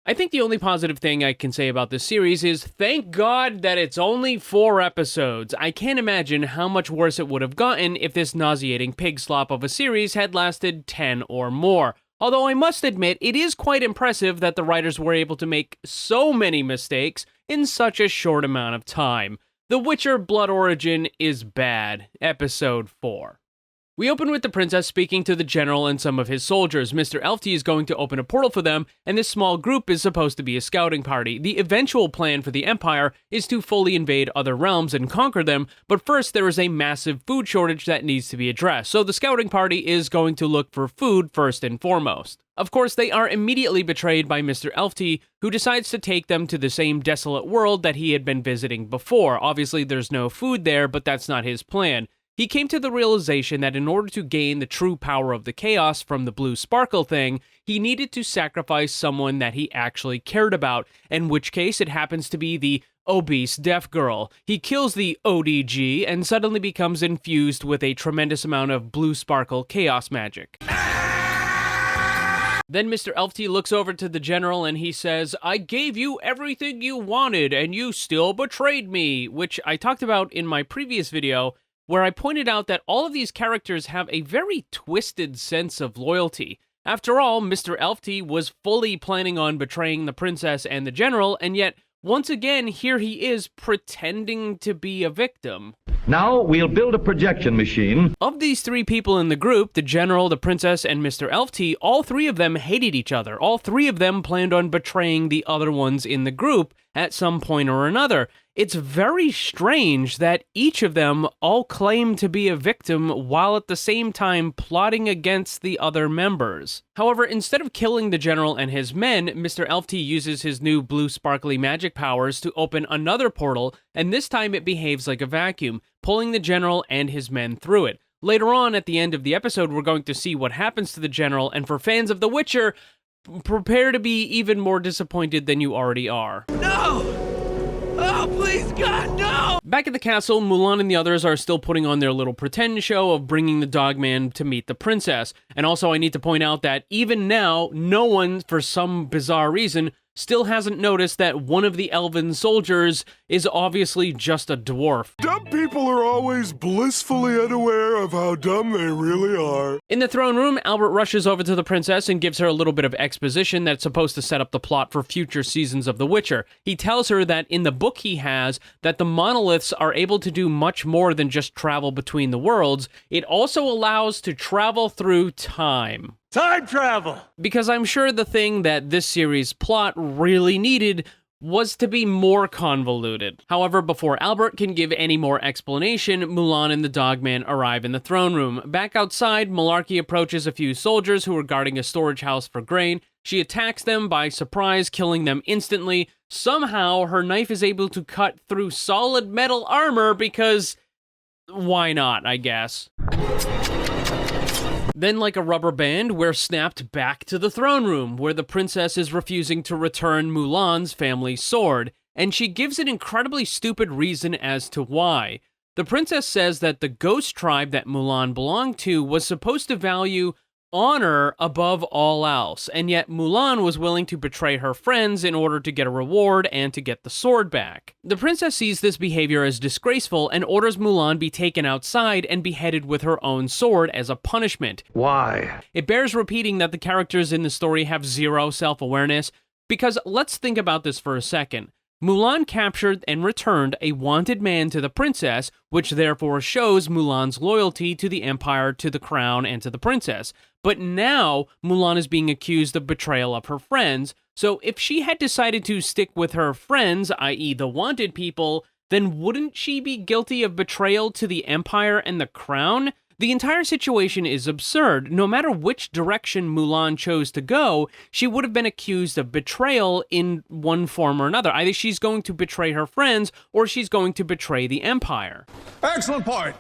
I think the only positive thing I can say about this series is thank God that it's only 4 episodes. I can't imagine how much worse it would have gotten if this nauseating pig slop of a series had lasted 10 or more. Although I must admit, it is quite impressive that the writers were able to make so many mistakes in such a short amount of time. The Witcher Blood Origin is bad. Episode 4. We open with the princess speaking to the general and some of his soldiers. Mr. Elfty is going to open a portal for them, and this small group is supposed to be a scouting party. The eventual plan for the Empire is to fully invade other realms and conquer them, but first there is a massive food shortage that needs to be addressed, so the scouting party is going to look for food first and foremost. Of course, they are immediately betrayed by Mr. Elfty, who decides to take them to the same desolate world that he had been visiting before. Obviously, there's no food there, but that's not his plan. He came to the realization that in order to gain the true power of the chaos from the blue sparkle thing, he needed to sacrifice someone that he actually cared about, in which case it happens to be the obese deaf girl. He kills the ODG and suddenly becomes infused with a tremendous amount of blue sparkle chaos magic. Then Mr. Elfty looks over to the general and he says, "I gave you everything you wanted and you still betrayed me," which I talked about in my previous video, where I pointed out that all of these characters have a very twisted sense of loyalty. After all, Mr. Elfty was fully planning on betraying the princess and the general, and yet, once again, here he is pretending to be a victim. Now we'll build a projection machine. Of these 3 people in the group, the general, the princess, and Mr. Elfty, all 3 of them hated each other. All 3 of them planned on betraying the other ones in the group at some point or another. It's very strange that each of them all claim to be a victim while at the same time plotting against the other members. However, instead of killing the general and his men, Mr. Elfty uses his new blue sparkly magic powers to open another portal, and this time it behaves like a vacuum, pulling the general and his men through it. Later on, at the end of the episode, we're going to see what happens to the general, and for fans of The Witcher, prepare to be even more disappointed than you already are. No! Oh, please, God, no! Back at the castle, Mulan and the others are still putting on their little pretend show of bringing the dogman to meet the princess. And also, I need to point out that even now, no one, for some bizarre reason, still hasn't noticed that one of the elven soldiers is obviously just a dwarf. Dumb people are always blissfully unaware of how dumb they really are. In the throne room, Albert rushes over to the princess and gives her a little bit of exposition that's supposed to set up the plot for future seasons of The Witcher. He tells her that in the book he has, that the monoliths are able to do much more than just travel between the worlds. It also allows to travel through time. Time travel! Because I'm sure the thing that this series' plot really needed was to be more convoluted. However, before Albert can give any more explanation, Mulan and the dogman arrive in the throne room. Back outside, Malarkey approaches a few soldiers who are guarding a storage house for grain. She attacks them by surprise, killing them instantly. Somehow, her knife is able to cut through solid metal armor because... why not, I guess. Then, like a rubber band, we're snapped back to the throne room, where the princess is refusing to return Mulan's family sword, and she gives an incredibly stupid reason as to why. The princess says that the ghost tribe that Mulan belonged to was supposed to value honor above all else, and yet Mulan was willing to betray her friends in order to get a reward and to get the sword back. The princess sees this behavior as disgraceful and orders Mulan be taken outside and beheaded with her own sword as a punishment. Why? It bears repeating that the characters in the story have zero self-awareness, because let's think about this for a second. Mulan captured and returned a wanted man to the princess, which therefore shows Mulan's loyalty to the Empire, to the crown, and to the princess. But now, Mulan is being accused of betrayal of her friends, so if she had decided to stick with her friends, i.e. the wanted people, then wouldn't she be guilty of betrayal to the Empire and the crown? The entire situation is absurd. No matter which direction Mulan chose to go, she would have been accused of betrayal in one form or another. Either she's going to betray her friends, or she's going to betray the Empire. Excellent point.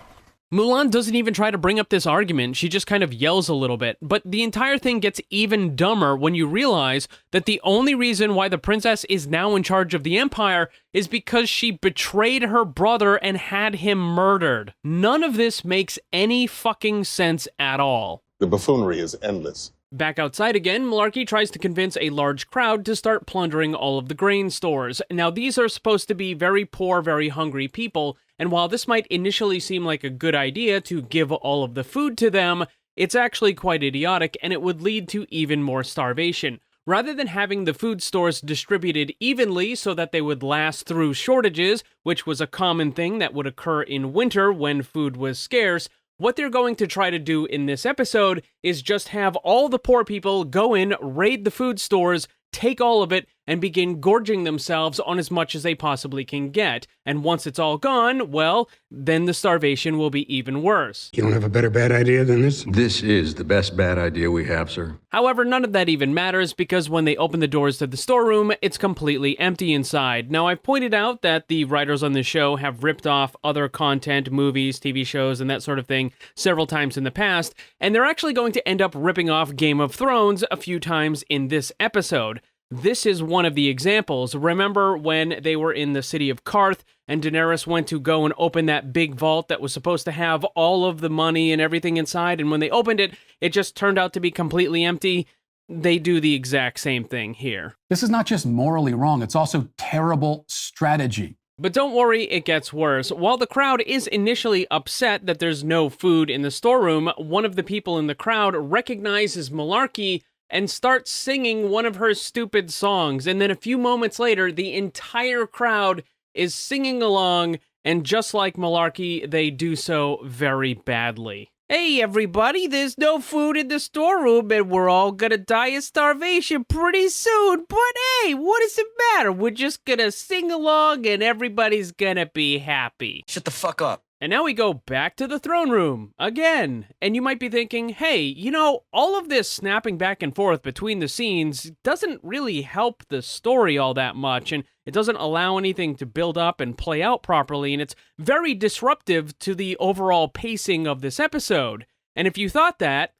Mulan doesn't even try to bring up this argument, she just kind of yells a little bit, but the entire thing gets even dumber when you realize that the only reason why the princess is now in charge of the Empire is because she betrayed her brother and had him murdered. None of this makes any fucking sense at all. The buffoonery is endless. Back outside again, Malarkey tries to convince a large crowd to start plundering all of the grain stores. Now, these are supposed to be very poor, very hungry people, and while this might initially seem like a good idea to give all of the food to them, it's actually quite idiotic, and it would lead to even more starvation. Rather than having the food stores distributed evenly so that they would last through shortages, which was a common thing that would occur in winter when food was scarce, what they're going to try to do in this episode is just have all the poor people go in, raid the food stores, take all of it, and begin gorging themselves on as much as they possibly can get. And once it's all gone, well, then the starvation will be even worse. You don't have a better bad idea than this? This is the best bad idea we have, sir. However, none of that even matters because when they open the doors to the storeroom, it's completely empty inside. Now, I've pointed out that the writers on the show have ripped off other content, movies, TV shows, and that sort of thing several times in the past, and they're actually going to end up ripping off Game of Thrones a few times in this episode. This is one of the examples. Remember when they were in the city of Karth and Daenerys went to go and open that big vault that was supposed to have all of the money and everything inside, and when they opened it, it just turned out to be completely empty? They do the exact same thing here. This is not just morally wrong, it's also terrible strategy. But don't worry, it gets worse. While the crowd is initially upset that there's no food in the storeroom, one of the people in the crowd recognizes Malarkey and starts singing one of her stupid songs. And then a few moments later, the entire crowd is singing along, and just like Malarkey, they do so very badly. Hey everybody, there's no food in the storeroom and we're all gonna die of starvation pretty soon, but hey, what does it matter? We're just gonna sing along and everybody's gonna be happy. Shut the fuck up. And now we go back to the throne room again. And you might be thinking, hey, you know, all of this snapping back and forth between the scenes doesn't really help the story all that much, and it doesn't allow anything to build up and play out properly, and it's very disruptive to the overall pacing of this episode. And if you thought that,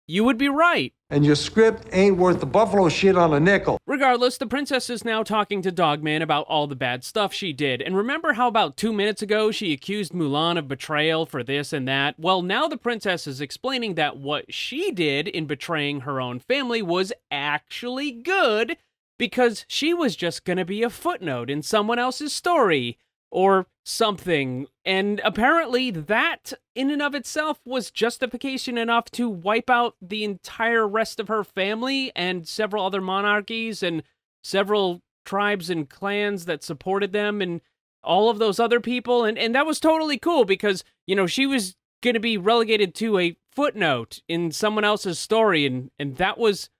you would be right. And your script ain't worth the buffalo shit on a nickel. Regardless, the princess is now talking to Dogman about all the bad stuff she did. And remember how about 2 minutes ago she accused Mulan of betrayal for this and that? Well, now the princess is explaining that what she did in betraying her own family was actually good because she was just gonna be a footnote in someone else's story. Or something, and apparently that, in and of itself, was justification enough to wipe out the entire rest of her family and several other monarchies and several tribes and clans that supported them and all of those other people, and that was totally cool because, you know, she was going to be relegated to a footnote in someone else's story, and that was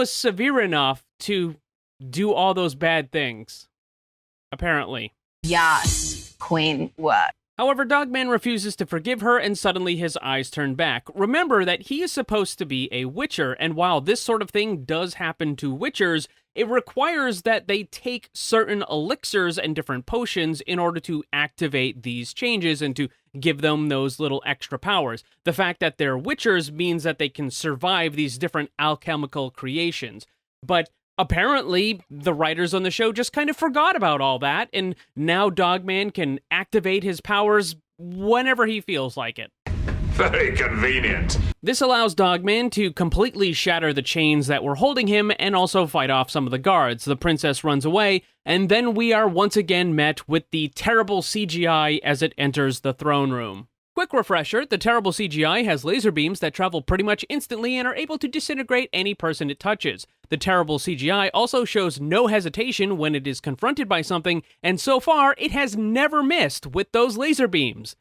severe enough to do all those bad things, apparently. Yes, queen, what? However, Dogman refuses to forgive her, and suddenly his eyes turn back. Remember that he is supposed to be a Witcher, and while this sort of thing does happen to Witchers, it requires that they take certain elixirs and different potions in order to activate these changes and to give them those little extra powers. The fact that they're Witchers means that they can survive these different alchemical creations. But apparently, the writers on the show just kind of forgot about all that, and now Dogman can activate his powers whenever he feels like it. Very convenient. This allows Dogman to completely shatter the chains that were holding him and also fight off some of the guards. The princess runs away, and then we are once again met with the terrible CGI as it enters the throne room. Quick refresher, the terrible CGI has laser beams that travel pretty much instantly and are able to disintegrate any person it touches. The terrible CGI also shows no hesitation when it is confronted by something, and so far, it has never missed with those laser beams.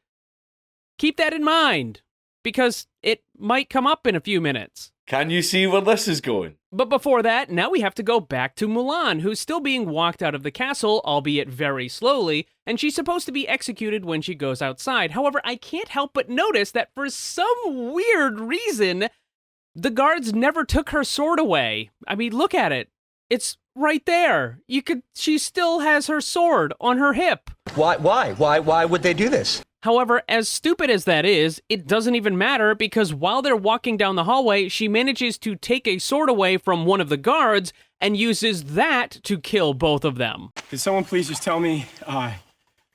Keep that in mind, because it might come up in a few minutes. Can you see where this is going? But before that, now we have to go back to Mulan, who's still being walked out of the castle, albeit very slowly, and she's supposed to be executed when she goes outside. However, I can't help but notice that for some weird reason, the guards never took her sword away. I mean, look at it. It's right there. She still has her sword on her hip. Why would they do this? However, as stupid as that is, it doesn't even matter because while they're walking down the hallway, she manages to take a sword away from one of the guards and uses that to kill both of them. Could someone please just tell me,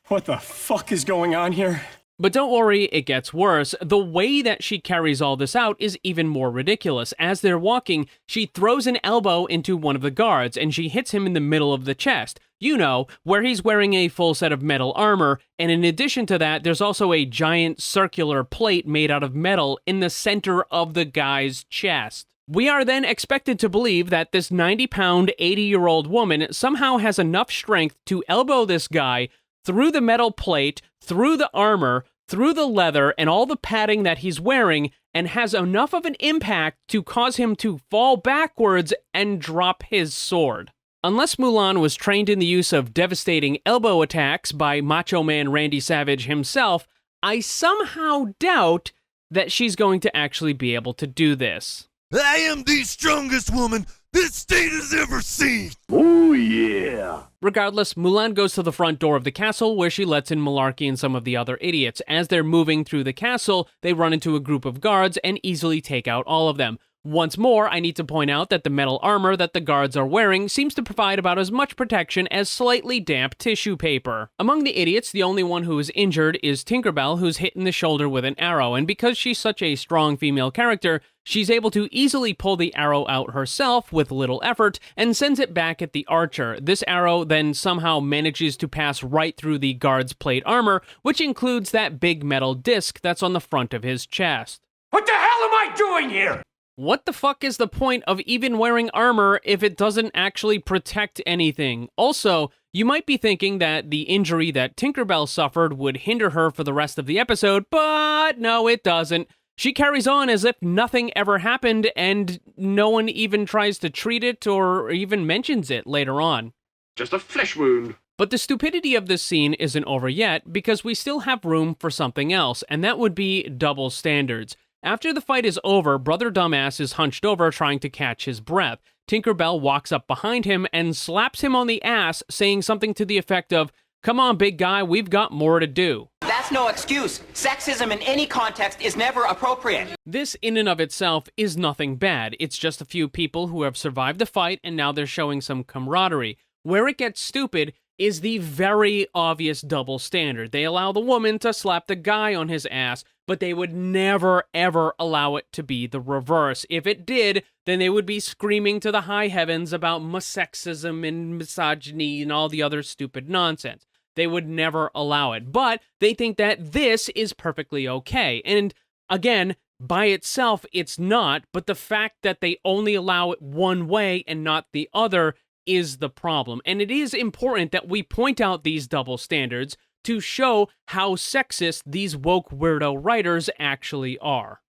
what the fuck is going on here? But don't worry, it gets worse. The way that she carries all this out is even more ridiculous. As they're walking, she throws an elbow into one of the guards, and she hits him in the middle of the chest. You know, where he's wearing a full set of metal armor, and in addition to that, there's also a giant circular plate made out of metal in the center of the guy's chest. We are then expected to believe that this 90-pound, 80-year-old woman somehow has enough strength to elbow this guy through the metal plate, through the armor, through the leather, and all the padding that he's wearing, and has enough of an impact to cause him to fall backwards and drop his sword. Unless Mulan was trained in the use of devastating elbow attacks by Macho Man Randy Savage himself, I somehow doubt that she's going to actually be able to do this. I am the strongest woman this state has ever seen. Oh, yeah. Regardless, Mulan goes to the front door of the castle where she lets in Malarkey and some of the other idiots. As they're moving through the castle, they run into a group of guards and easily take out all of them. Once more, I need to point out that the metal armor that the guards are wearing seems to provide about as much protection as slightly damp tissue paper. Among the idiots, the only one who is injured is Tinkerbell, who's hit in the shoulder with an arrow, and because she's such a strong female character, she's able to easily pull the arrow out herself with little effort and sends it back at the archer. This arrow then somehow manages to pass right through the guard's plate armor, which includes that big metal disc that's on the front of his chest. What the hell am I doing here? What the fuck is the point of even wearing armor if it doesn't actually protect anything? Also, you might be thinking that the injury that Tinkerbell suffered would hinder her for the rest of the episode, but no, it doesn't. She carries on as if nothing ever happened, and no one even tries to treat it or even mentions it later on. Just a flesh wound. But the stupidity of this scene isn't over yet, because we still have room for something else, and that would be double standards. After the fight is over, Brother Dumbass is hunched over trying to catch his breath. Tinkerbell walks up behind him and slaps him on the ass, saying something to the effect of, "Come on, big guy, we've got more to do." That's no excuse. Sexism in any context is never appropriate. This in and of itself is nothing bad. It's just a few people who have survived the fight and now they're showing some camaraderie. Where it gets stupid is the very obvious double standard. They allow the woman to slap the guy on his ass, but they would never, ever allow it to be the reverse. If it did, then they would be screaming to the high heavens about sexism and misogyny and all the other stupid nonsense. They would never allow it. But they think that this is perfectly okay. And again, by itself, it's not, but the fact that they only allow it one way and not the other is the problem. And it is important that we point out these double standards to show how sexist these woke weirdo writers actually are.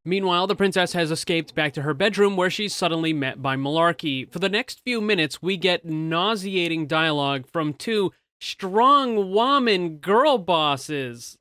Meanwhile, the princess has escaped back to her bedroom where she's suddenly met by Malarkey. For the next few minutes, we get nauseating dialogue from two strong woman girl bosses.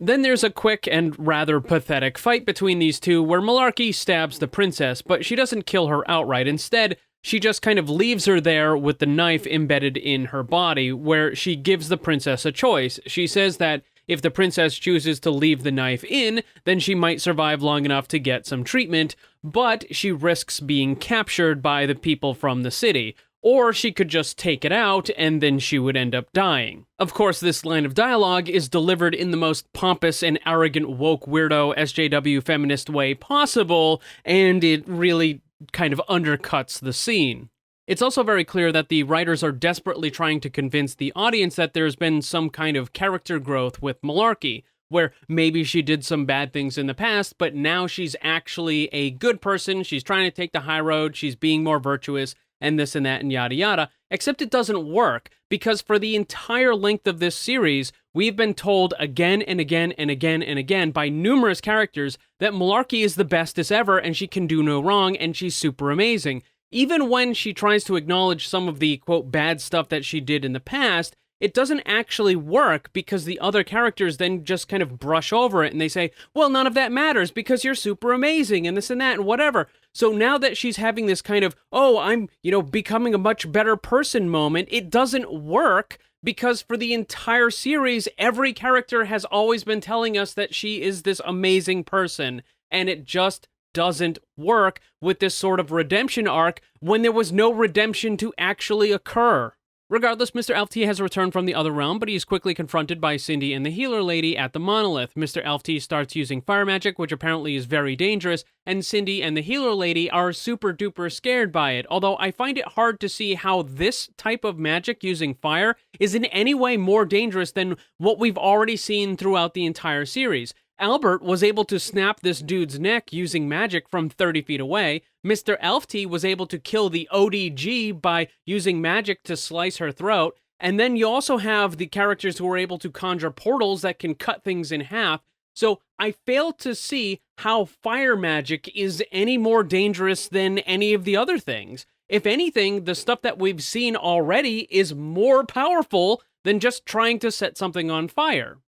Then there's a quick and rather pathetic fight between these two where Malarkey stabs the princess, but she doesn't kill her outright. Instead, she just kind of leaves her there with the knife embedded in her body, where she gives the princess a choice. She says that if the princess chooses to leave the knife in, then she might survive long enough to get some treatment, but she risks being captured by the people from the city. Or she could just take it out, and then she would end up dying. Of course, this line of dialogue is delivered in the most pompous and arrogant woke weirdo SJW feminist way possible, and it really kind of undercuts the scene. It's also very clear that the writers are desperately trying to convince the audience that there's been some kind of character growth with Malarkey, where maybe she did some bad things in the past, but now she's actually a good person, she's trying to take the high road, she's being more virtuous, and this and that and yada yada, except it doesn't work, because for the entire length of this series, we've been told again and again and again and again by numerous characters that Malarkey is the bestest ever and she can do no wrong and she's super amazing. Even when she tries to acknowledge some of the, quote, bad stuff that she did in the past, it doesn't actually work because the other characters then just kind of brush over it and they say, well, none of that matters because you're super amazing and this and that and whatever. So now that she's having this kind of, oh, I'm, becoming a much better person moment, it doesn't work because for the entire series, every character has always been telling us that she is this amazing person, and it just doesn't work with this sort of redemption arc when there was no redemption to actually occur. Regardless, Mr. Elf-T has returned from the other realm, but he is quickly confronted by Cindy and the healer lady at the monolith. Mr. Elf-T starts using fire magic, which apparently is very dangerous, and Cindy and the healer lady are super duper scared by it, although I find it hard to see how this type of magic using fire is in any way more dangerous than what we've already seen throughout the entire series. Albert was able to snap this dude's neck using magic from 30 feet away. Mr. Elf-T was able to kill the ODG by using magic to slice her throat. And then you also have the characters who are able to conjure portals that can cut things in half. So I fail to see how fire magic is any more dangerous than any of the other things. If anything, the stuff that we've seen already is more powerful than just trying to set something on fire.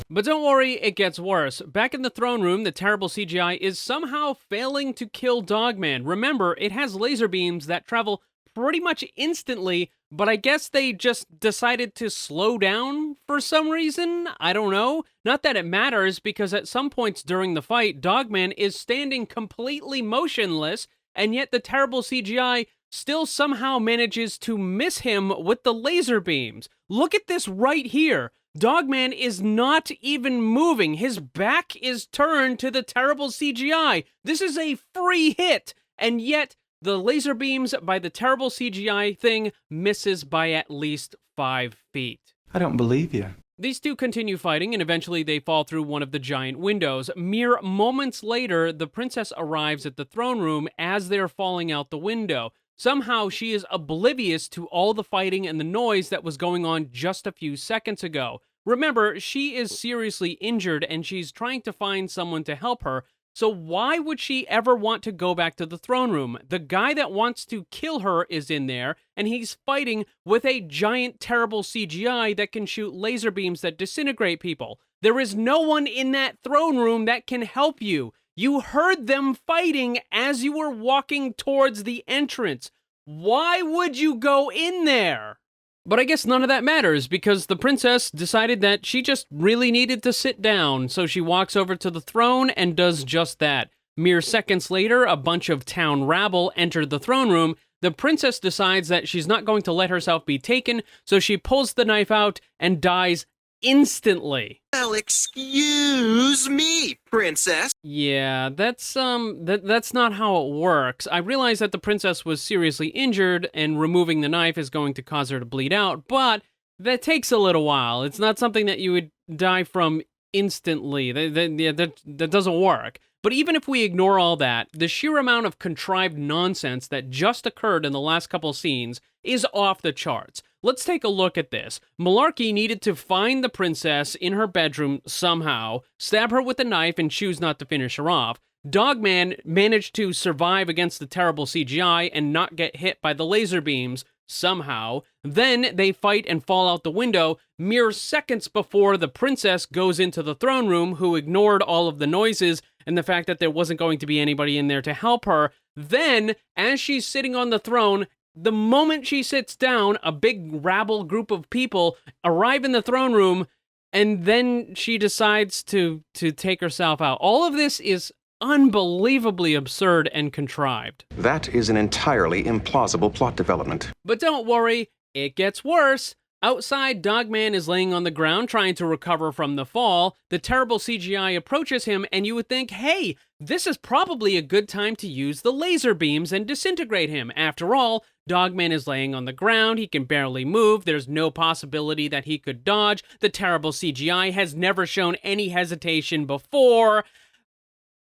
But don't worry, it gets worse. Back in the throne room, the terrible CGI is somehow failing to kill Dogman. Remember, it has laser beams that travel pretty much instantly, but I guess they just decided to slow down for some reason? I don't know. Not that it matters, because at some points during the fight, Dogman is standing completely motionless, and yet the terrible CGI still somehow manages to miss him with the laser beams. Look at this right here. Dogman is not even moving. His back is turned to the terrible CGI. This is a free hit, and yet the laser beams by the terrible CGI thing misses by at least 5 feet. I don't believe you. These two continue fighting, and eventually they fall through one of the giant windows. Mere moments later, the princess arrives at the throne room as they're falling out the window. Somehow, she is oblivious to all the fighting and the noise that was going on just a few seconds ago. Remember, she is seriously injured and she's trying to find someone to help her, so why would she ever want to go back to the throne room? The guy that wants to kill her is in there, and he's fighting with a giant, terrible CGI that can shoot laser beams that disintegrate people. There is no one in that throne room that can help you. You heard them fighting as you were walking towards the entrance. Why would you go in there? But I guess none of that matters, because the princess decided that she just really needed to sit down, so she walks over to the throne and does just that. Mere seconds later, a bunch of town rabble entered the throne room. The princess decides that she's not going to let herself be taken, so she pulls the knife out and dies instantly. Well, excuse me, princess. Yeah, that's not how it works. I realize that the princess was seriously injured and removing the knife is going to cause her to bleed out, but that takes a little while. It's not something that you would die from instantly. That doesn't work. But even if we ignore all that, the sheer amount of contrived nonsense that just occurred in the last couple scenes is off the charts. Let's take a look at this. Malarkey needed to find the princess in her bedroom somehow, stab her with a knife, and choose not to finish her off. Dogman managed to survive against the terrible CGI and not get hit by the laser beams somehow. Then they fight and fall out the window mere seconds before the princess goes into the throne room, who ignored all of the noises and the fact that there wasn't going to be anybody in there to help her. Then, as she's sitting on the throne, the moment she sits down, a big rabble group of people arrive in the throne room, and then she decides to take herself out. All of this is unbelievably absurd and contrived. That is an entirely implausible plot development. But don't worry, it gets worse. Outside, Dogman is laying on the ground trying to recover from the fall. The terrible CGI approaches him, and you would think, hey, this is probably a good time to use the laser beams and disintegrate him. After all, Dogman is laying on the ground, he can barely move, there's no possibility that he could dodge, the terrible CGI has never shown any hesitation before.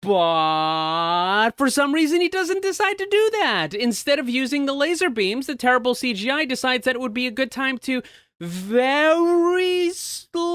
But for some reason, he doesn't decide to do that. Instead of using the laser beams, the terrible CGI decides that it would be a good time to very slowly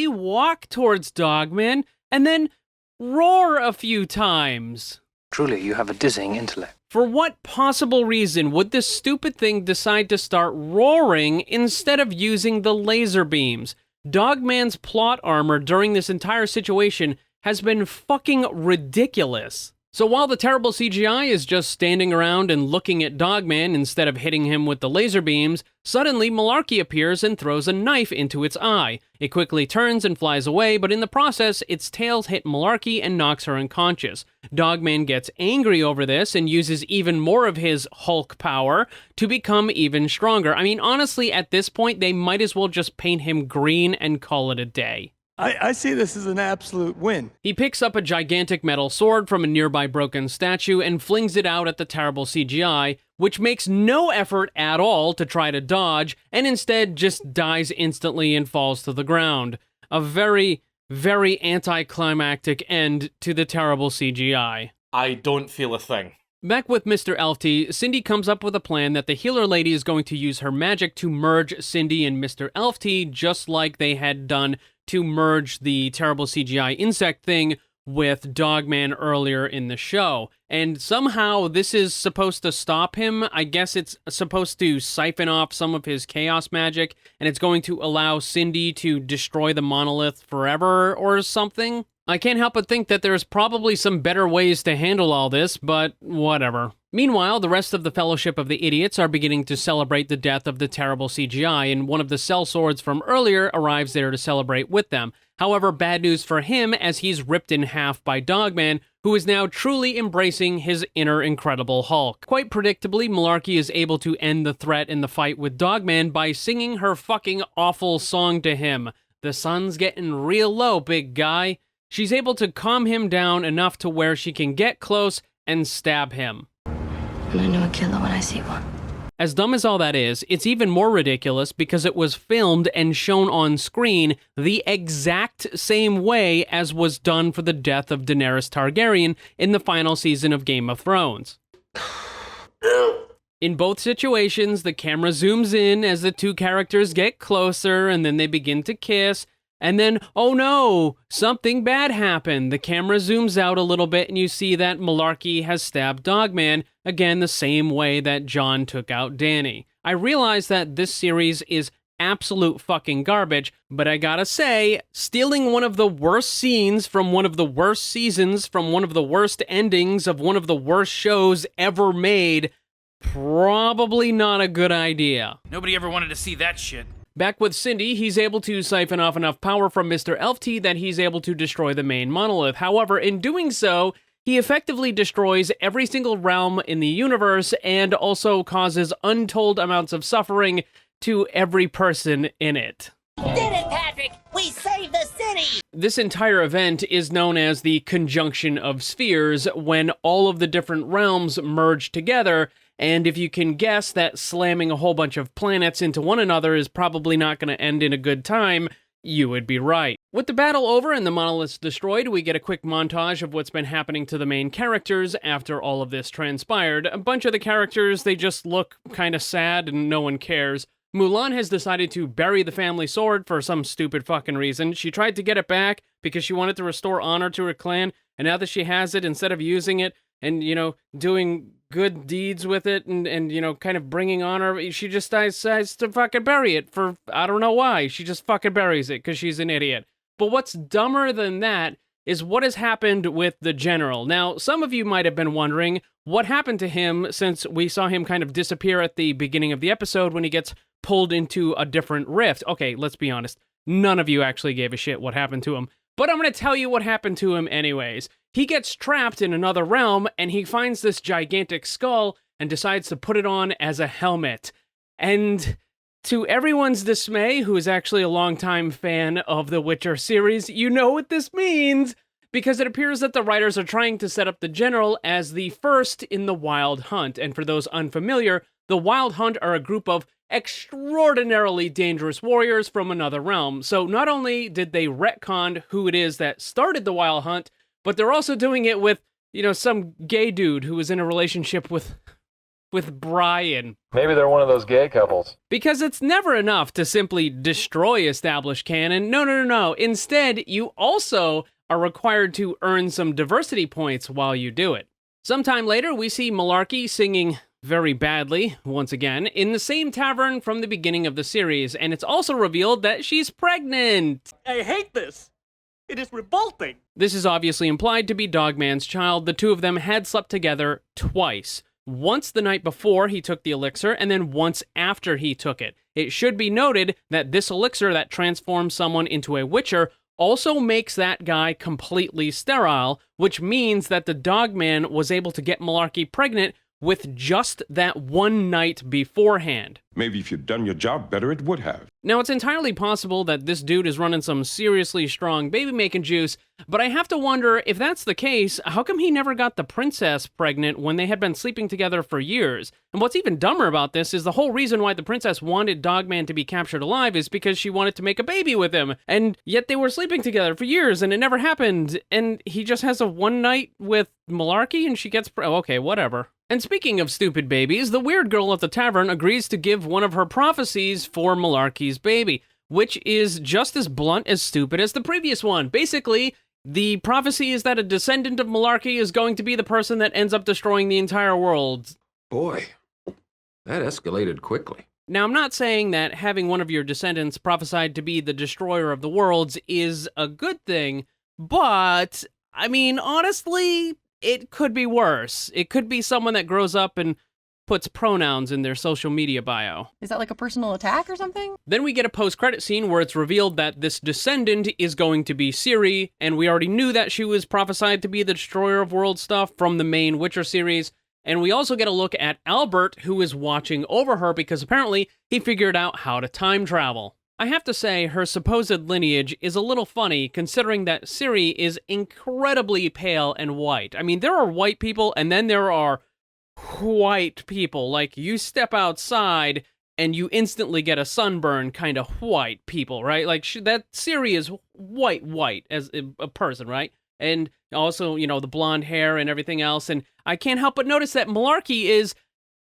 walk towards Dogman and then roar a few times. Truly, you have a dizzying intellect. For what possible reason would this stupid thing decide to start roaring instead of using the laser beams? Dogman's plot armor during this entire situation has been fucking ridiculous. So while the terrible CGI is just standing around and looking at Dogman instead of hitting him with the laser beams, suddenly Malarkey appears and throws a knife into its eye. It quickly turns and flies away, but in the process, its tails hit Malarkey and knocks her unconscious. Dogman gets angry over this and uses even more of his Hulk power to become even stronger. I mean, honestly, at this point, they might as well just paint him green and call it a day. I see this as an absolute win. He picks up a gigantic metal sword from a nearby broken statue and flings it out at the terrible CGI, which makes no effort at all to try to dodge, and instead just dies instantly and falls to the ground. A very, very anticlimactic end to the terrible CGI. I don't feel a thing. Back with Mr. Elfty, Cindy comes up with a plan that the healer lady is going to use her magic to merge Cindy and Mr. Elfty, just like they had done to merge the terrible CGI insect thing with Dogman earlier in the show. And somehow this is supposed to stop him. I guess it's supposed to siphon off some of his chaos magic, and it's going to allow Cindy to destroy the monolith forever or something. I can't help but think that there's probably some better ways to handle all this, but whatever. Meanwhile, the rest of the Fellowship of the Idiots are beginning to celebrate the death of the terrible CGI, and one of the cell swords from earlier arrives there to celebrate with them. However, bad news for him as he's ripped in half by Dogman, who is now truly embracing his inner Incredible Hulk. Quite predictably, Malarkey is able to end the threat in the fight with Dogman by singing her fucking awful song to him. The sun's getting real low, big guy. She's able to calm him down enough to where she can get close and stab him. I know a killer when I see one. As dumb as all that is, it's even more ridiculous because it was filmed and shown on screen the exact same way as was done for the death of Daenerys Targaryen in the final season of Game of Thrones. In both situations, the camera zooms in as the two characters get closer and then they begin to kiss. And then, oh no, something bad happened. The camera zooms out a little bit and you see that Malarkey has stabbed Dogman, again the same way that Jon took out Dany. I realize that this series is absolute fucking garbage, but I gotta say, stealing one of the worst scenes from one of the worst seasons, from one of the worst endings of one of the worst shows ever made, probably not a good idea. Nobody ever wanted to see that shit. Back with Cindy, he's able to siphon off enough power from Mr. Elfty that he's able to destroy the main monolith. However, in doing so, he effectively destroys every single realm in the universe and also causes untold amounts of suffering to every person in it. Did it, Patrick! We saved the city! This entire event is known as the Conjunction of Spheres, when all of the different realms merge together. And if you can guess that slamming a whole bunch of planets into one another is probably not going to end in a good time, you would be right. With the battle over and the monoliths destroyed, we get a quick montage of what's been happening to the main characters after all of this transpired. A bunch of the characters, they just look kind of sad and no one cares. Mulan has decided to bury the family sword for some stupid fucking reason. She tried to get it back because she wanted to restore honor to her clan, and now that she has it, instead of using it and, you know, doing good deeds with it and you know, kind of bringing honor, she just decides to fucking bury it for, I don't know why. She just fucking buries it because she's an idiot. But what's dumber than that is what has happened with the general. Now, some of you might have been wondering what happened to him since we saw him kind of disappear at the beginning of the episode when he gets pulled into a different rift. Okay, let's be honest. None of you actually gave a shit what happened to him. But I'm going to tell you what happened to him anyways. He gets trapped in another realm, and he finds this gigantic skull and decides to put it on as a helmet. And to everyone's dismay, who is actually a longtime fan of the Witcher series, you know what this means, because it appears that the writers are trying to set up the general as the first in the Wild Hunt. And for those unfamiliar, the Wild Hunt are a group of extraordinarily dangerous warriors from another realm. So not only did they retcon who it is that started the Wild Hunt, but they're also doing it with, you know, some gay dude who was in a relationship with Brian. Maybe they're one of those gay couples. Because it's never enough to simply destroy established canon. No. Instead, you also are required to earn some diversity points while you do it. Sometime later, we see Malarkey singing very badly, once again, in the same tavern from the beginning of the series, and it's also revealed that she's pregnant. I hate this. It is revolting. This is obviously implied to be Dogman's child. The two of them had slept together twice. Once the night before he took the elixir, and then once after he took it. It should be noted that this elixir that transforms someone into a Witcher also makes that guy completely sterile, which means that the Dogman was able to get Malarkey pregnant with just that one night beforehand. Maybe if you'd done your job better, it would have. Now, it's entirely possible that this dude is running some seriously strong baby-making juice, but I have to wonder, if that's the case, how come he never got the princess pregnant when they had been sleeping together for years? And what's even dumber about this is the whole reason why the princess wanted Dogman to be captured alive is because she wanted to make a baby with him, and yet they were sleeping together for years, and it never happened, and he just has a one night with Malarkey, and she gets okay, whatever. And speaking of stupid babies, the weird girl at the tavern agrees to give one of her prophecies for Malarkey's baby, which is just as blunt as stupid as the previous one. Basically, the prophecy is that a descendant of Malarkey is going to be the person that ends up destroying the entire world. Boy, that escalated quickly. Now, I'm not saying that having one of your descendants prophesied to be the destroyer of the worlds is a good thing, but, I mean, honestly, it could be worse. It could be someone that grows up and puts pronouns in their social media bio. Is that like a personal attack or something? Then we get a post-credit scene where it's revealed that this descendant is going to be Ciri, and we already knew that she was prophesied to be the destroyer of world stuff from the main Witcher series. And we also get a look at Albert, who is watching over her because apparently he figured out how to time travel. I have to say, her supposed lineage is a little funny, considering that Ciri is incredibly pale and white. I mean, there are white people, and then there are white people. Like, you step outside, and you instantly get a sunburn kind of white people, right? Like, that Ciri is white as a person, right? And also, you know, the blonde hair and everything else. And I can't help but notice that Malarkey is,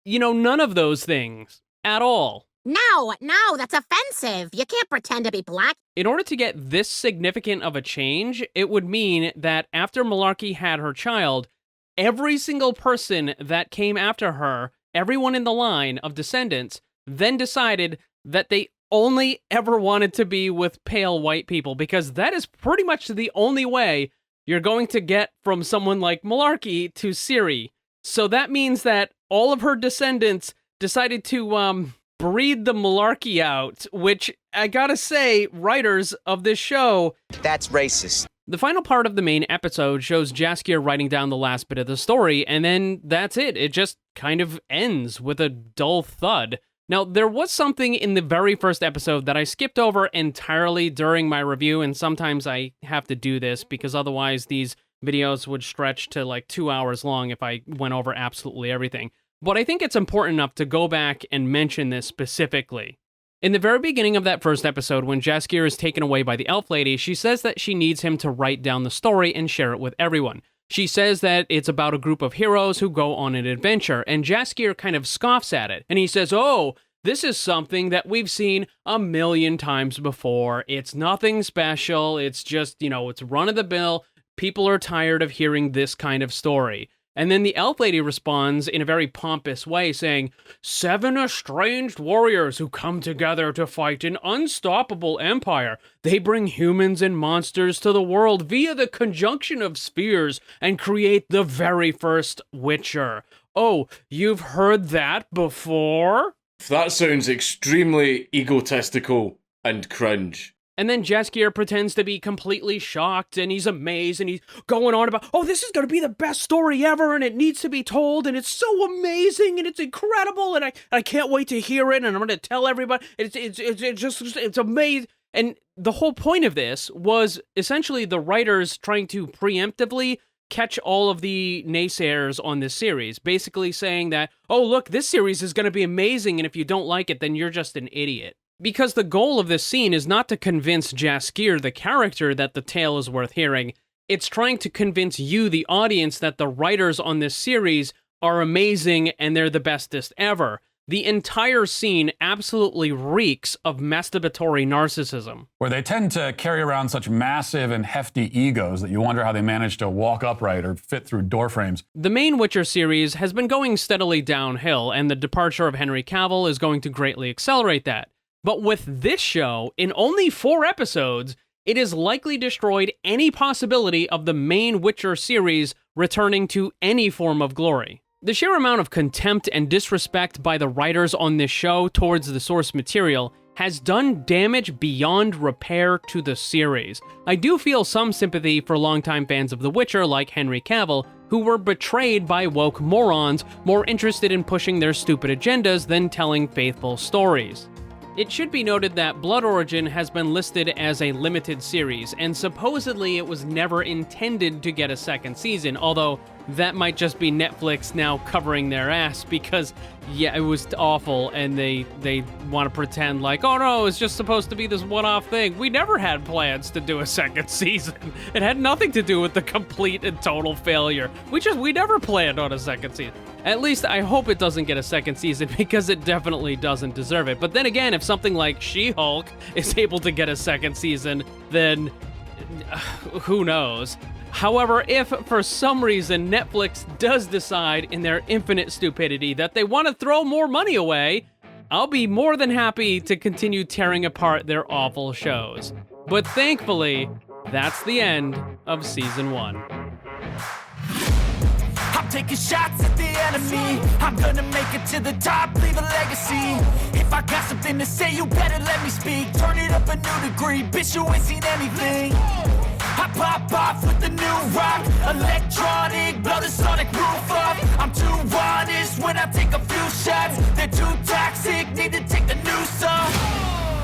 you know, none of those things at all. No, that's offensive. You can't pretend to be black. In order to get this significant of a change, it would mean that after Malarkey had her child, every single person that came after her, everyone in the line of descendants, then decided that they only ever wanted to be with pale white people, because that is pretty much the only way you're going to get from someone like Malarkey to Ciri. So that means that all of her descendants decided to, breed the Malarkey out, which I gotta say, writers of this show... That's racist. The final part of the main episode shows Jaskier writing down the last bit of the story, and then that's it. It just kind of ends with a dull thud. Now, there was something in the very first episode that I skipped over entirely during my review, and sometimes I have to do this because otherwise these videos would stretch to like 2 hours long if I went over absolutely everything. But I think it's important enough to go back and mention this specifically. In the very beginning of that first episode, when Jaskier is taken away by the elf lady, she says that she needs him to write down the story and share it with everyone. She says that it's about a group of heroes who go on an adventure, and Jaskier kind of scoffs at it. And he says, oh, this is something that we've seen 1,000,000 times before. It's nothing special. It's just, you know, it's run-of-the-mill. People are tired of hearing this kind of story. And then the elf lady responds in a very pompous way, saying, 7 estranged warriors who come together to fight an unstoppable empire. They bring humans and monsters to the world via the conjunction of spheres and create the very first Witcher. Oh, you've heard that before? That sounds extremely egotistical and cringe. And then Jaskier pretends to be completely shocked, and he's amazed, and he's going on about, oh, this is going to be the best story ever, and it needs to be told, and it's so amazing, and it's incredible, and I can't wait to hear it, and I'm going to tell everybody, it's amazing. And the whole point of this was essentially the writers trying to preemptively catch all of the naysayers on this series, basically saying that, oh, look, this series is going to be amazing, and if you don't like it, then you're just an idiot. Because the goal of this scene is not to convince Jaskier, the character, that the tale is worth hearing. It's trying to convince you, the audience, that the writers on this series are amazing and they're the bestest ever. The entire scene absolutely reeks of masturbatory narcissism. Where they tend to carry around such massive and hefty egos that you wonder how they manage to walk upright or fit through door frames. The main Witcher series has been going steadily downhill, and the departure of Henry Cavill is going to greatly accelerate that. But with this show, in only 4 episodes, it has likely destroyed any possibility of the main Witcher series returning to any form of glory. The sheer amount of contempt and disrespect by the writers on this show towards the source material has done damage beyond repair to the series. I do feel some sympathy for longtime fans of The Witcher like Henry Cavill, who were betrayed by woke morons more interested in pushing their stupid agendas than telling faithful stories. It should be noted that Blood Origin has been listed as a limited series, and supposedly it was never intended to get a second season, although that might just be Netflix now covering their ass because, yeah, it was awful, and they want to pretend like, oh no, it's just supposed to be this one-off thing. We never had plans to do a second season. It had nothing to do with the complete and total failure. We never planned on a second season. At least I hope it doesn't get a second season because it definitely doesn't deserve it. But then again, if something like She-Hulk is able to get a second season, then who knows? However, if for some reason Netflix does decide in their infinite stupidity that they want to throw more money away, I'll be more than happy to continue tearing apart their awful shows. But thankfully, that's the end of Season 1. I'm taking shots at the enemy. I'm gonna make it to the top, leave a legacy. If I got something to say, you better let me speak. Turn it up a new degree, bitch, you ain't seen anything. I pop off with the new rock, electronic, blow the sonic roof up. I'm too honest when I take a few shots. They're too toxic, need to